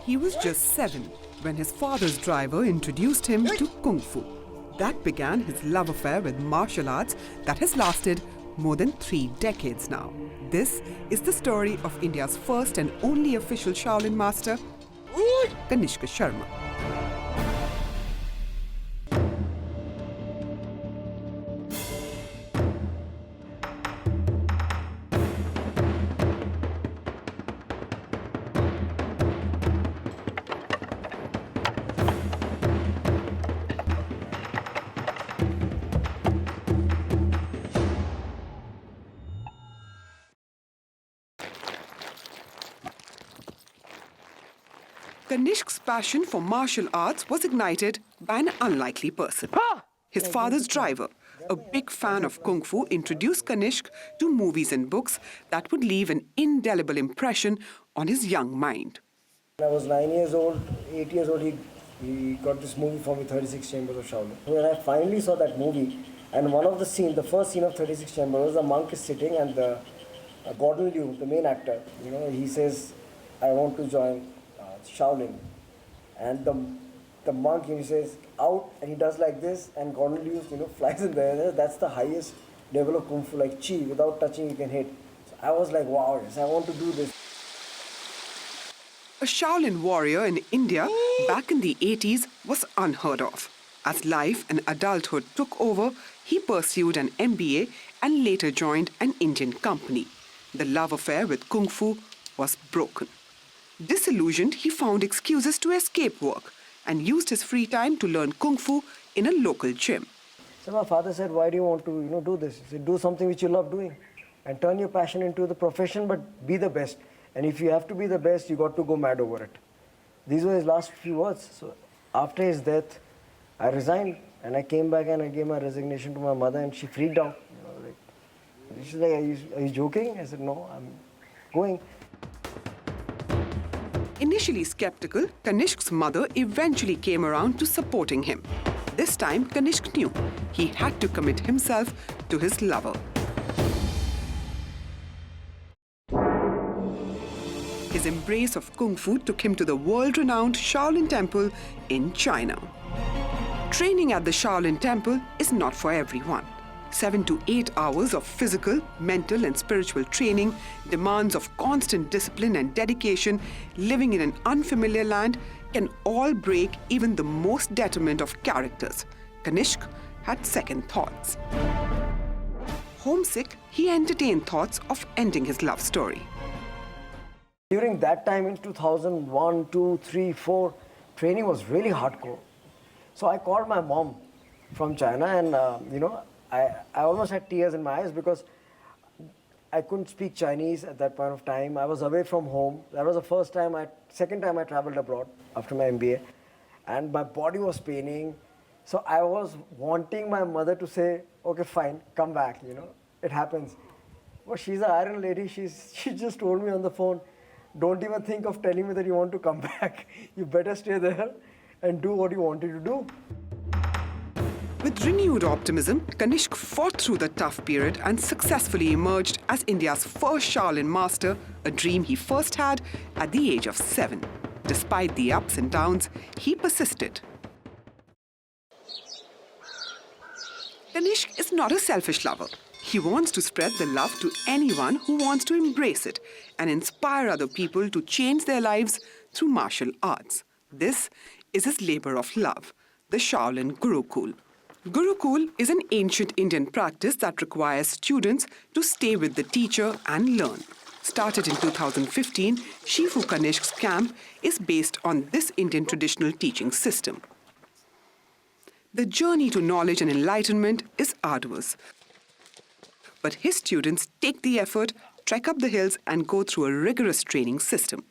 He was just 7 when his father's driver introduced him to Kung Fu. That began his love affair with martial arts that has lasted more than 3 decades now. This is the story of India's first and only official Shaolin master, Kanishka Sharma. Kanishka's passion for martial arts was ignited by an unlikely person. His father's driver, a big fan of Kung Fu, introduced Kanishka to movies and books that would leave an indelible impression on his young mind. When I was 9 years old, 8 years old, he got this movie for me, 36 Chambers of Shaolin. When I finally saw that movie, and one of the scenes, the first scene of 36 Chambers, the monk is sitting and the Gordon Liu, the main actor, he says, I want to join Shaolin. And the monk, he says, out, and he does like this, and Gordon Liu, flies in the air. That's the highest level of Kung Fu, like chi, without touching you can hit. So I was like, wow, yes, I want to do this. A Shaolin warrior in India back in the 80s was unheard of. As life and adulthood took over, he pursued an MBA and later joined an Indian company. The love affair with Kung Fu was broken. Disillusioned, he found excuses to escape work and used his free time to learn Kung Fu in a local gym. So my father said, why do you want to do this? He said, do something which you love doing and turn your passion into the profession, but be the best. And if you have to be the best, you got to go mad over it. These were his last few words. So after his death, I resigned and I came back and I gave my resignation to my mother and she freaked out. She's like, are you joking? I said, no, I'm going. Initially skeptical, Kanishka's mother eventually came around to supporting him. This time, Kanishka knew he had to commit himself to his lover. His embrace of Kung Fu took him to the world-renowned Shaolin Temple in China. Training at the Shaolin Temple is not for everyone. 7 to 8 hours of physical, mental and spiritual training, demands of constant discipline and dedication, living in an unfamiliar land can all break even the most determined of characters. Kanishka had second thoughts. Homesick, he entertained thoughts of ending his love story. During that time in 2001, 2, 3, 4, training was really hardcore. So I called my mom from China and, I almost had tears in my eyes because I couldn't speak Chinese at that point of time. I was away from home. That was the second time I traveled abroad after my MBA. And my body was paining. So I was wanting my mother to say, okay, fine, come back, it happens. But she's an iron lady. She just told me on the phone, don't even think of telling me that you want to come back. You better stay there and do what you wanted to do. With renewed optimism, Kanishka fought through the tough period and successfully emerged as India's first Shaolin master, a dream he first had at the age of 7. Despite the ups and downs, he persisted. Kanishka is not a selfish lover. He wants to spread the love to anyone who wants to embrace it and inspire other people to change their lives through martial arts. This is his labor of love, the Shaolin Gurukul. Gurukul is an ancient Indian practice that requires students to stay with the teacher and learn. Started in 2015, Shifu Kanishka's camp is based on this Indian traditional teaching system. The journey to knowledge and enlightenment is arduous. But his students take the effort, trek up the hills and go through a rigorous training system.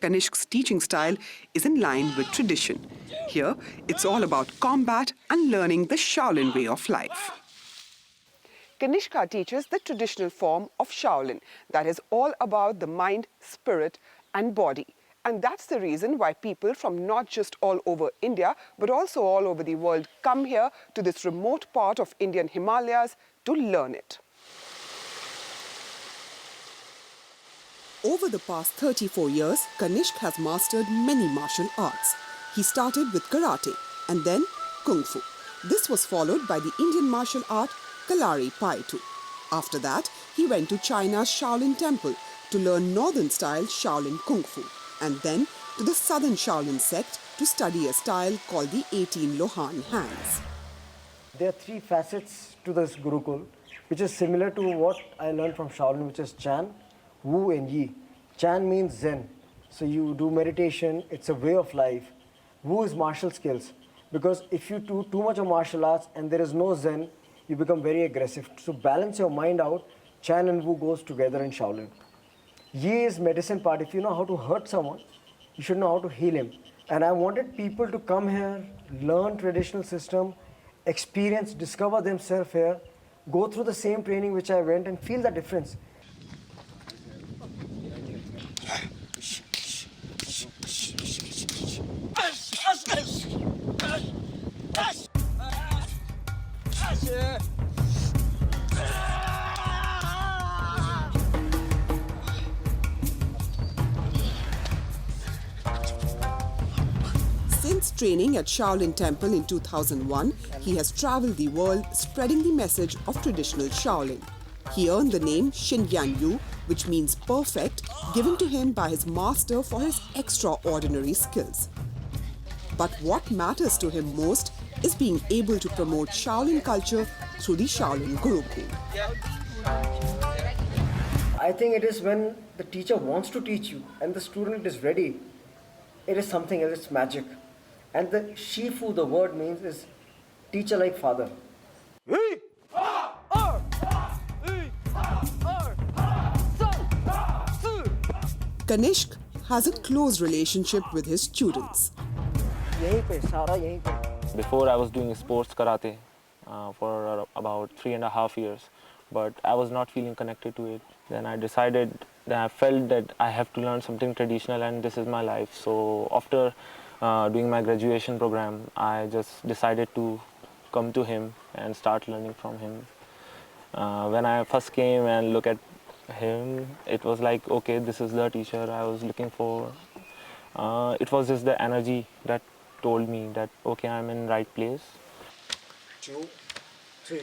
Kanishka's teaching style is in line with tradition. Here, it's all about combat and learning the Shaolin way of life. Kanishka teaches the traditional form of Shaolin that is all about the mind, spirit and body. And that's the reason why people from not just all over India, but also all over the world come here to this remote part of Indian Himalayas to learn it. Over the past 34 years, Kanishk has mastered many martial arts. He started with karate and then kung fu. This was followed by the Indian martial art Kalari Paitu. After that, he went to China's Shaolin temple to learn northern style Shaolin kung fu and then to the southern Shaolin sect to study a style called the 18 Lohan hands. There are three facets to this Gurukul, which is similar to what I learned from Shaolin, which is Chan, Wu and Yi. Chan means Zen. So you do meditation, it's a way of life. Wu is martial skills. Because if you do too much of martial arts and there is no Zen, you become very aggressive. So balance your mind out, Chan and Wu goes together in Shaolin. Yi is medicine part. If you know how to hurt someone, you should know how to heal him. And I wanted people to come here, learn traditional system, experience, discover themselves here, go through the same training which I went and feel the difference. Since training at Shaolin Temple in 2001, he has traveled the world spreading the message of traditional Shaolin. He earned the name Xin Yan Yu, which means perfect, given to him by his master for his extraordinary skills. But what matters to him most is being able to promote Shaolin culture through the Shaolin Gurukul. I think it is when the teacher wants to teach you and the student is ready. It is something else, it's magic. And the Shifu, the word means is teacher like father. Kanishk has a close relationship with his students. Before I was doing sports karate for about 3.5 years, but I was not feeling connected to it. Then I decided, then I felt that I have to learn something traditional and this is my life. So after doing my graduation program, I just decided to come to him and start learning from him. When I first came and looked at him, it was like, okay, this is the teacher I was looking for. It was just the energy that told me that, okay, I'm in the right place. 2, 3,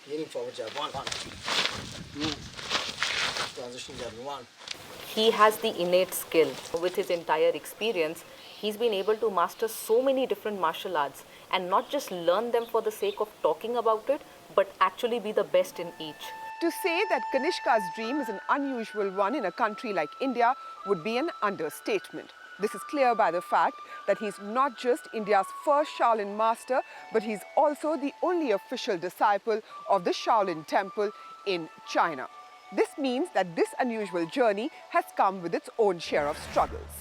leaning forward jab, 1, 2, transition jab, 1. He has the innate skill. With his entire experience, he's been able to master so many different martial arts and not just learn them for the sake of talking about it, but actually be the best in each. To say that Kanishka's dream is an unusual one in a country like India would be an understatement. This is clear by the fact that he's not just India's first Shaolin master, but he's also the only official disciple of the Shaolin Temple in China. This means that this unusual journey has come with its own share of struggles.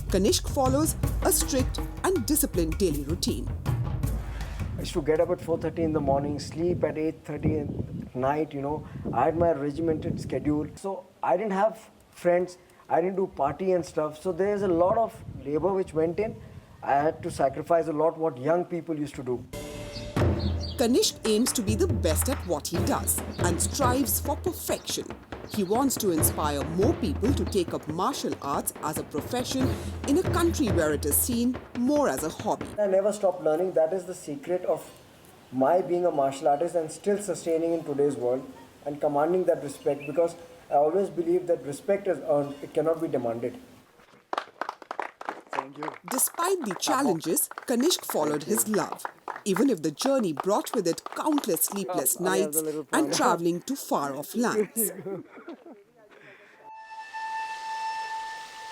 Kanishk follows a strict and disciplined daily routine. I used to get up at 4:30 in the morning, sleep at 8:30 at night, I had my regimented schedule. So I didn't have friends, I didn't do party and stuff. So there's a lot of labor which went in. I had to sacrifice a lot what young people used to do. Kanishk aims to be the best at what he does and strives for perfection. He wants to inspire more people to take up martial arts as a profession in a country where it is seen more as a hobby. I never stopped learning. That is the secret of my being a martial artist and still sustaining in today's world and commanding that respect, because I always believe that respect is earned, it cannot be demanded. Thank you. Despite the challenges, Kanishk followed his love, even if the journey brought with it countless sleepless nights and traveling to far-off lands.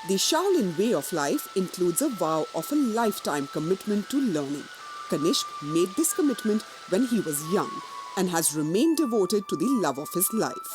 The Shaolin way of life includes a vow of a lifetime commitment to learning. Kanishk made this commitment when he was young and has remained devoted to the love of his life.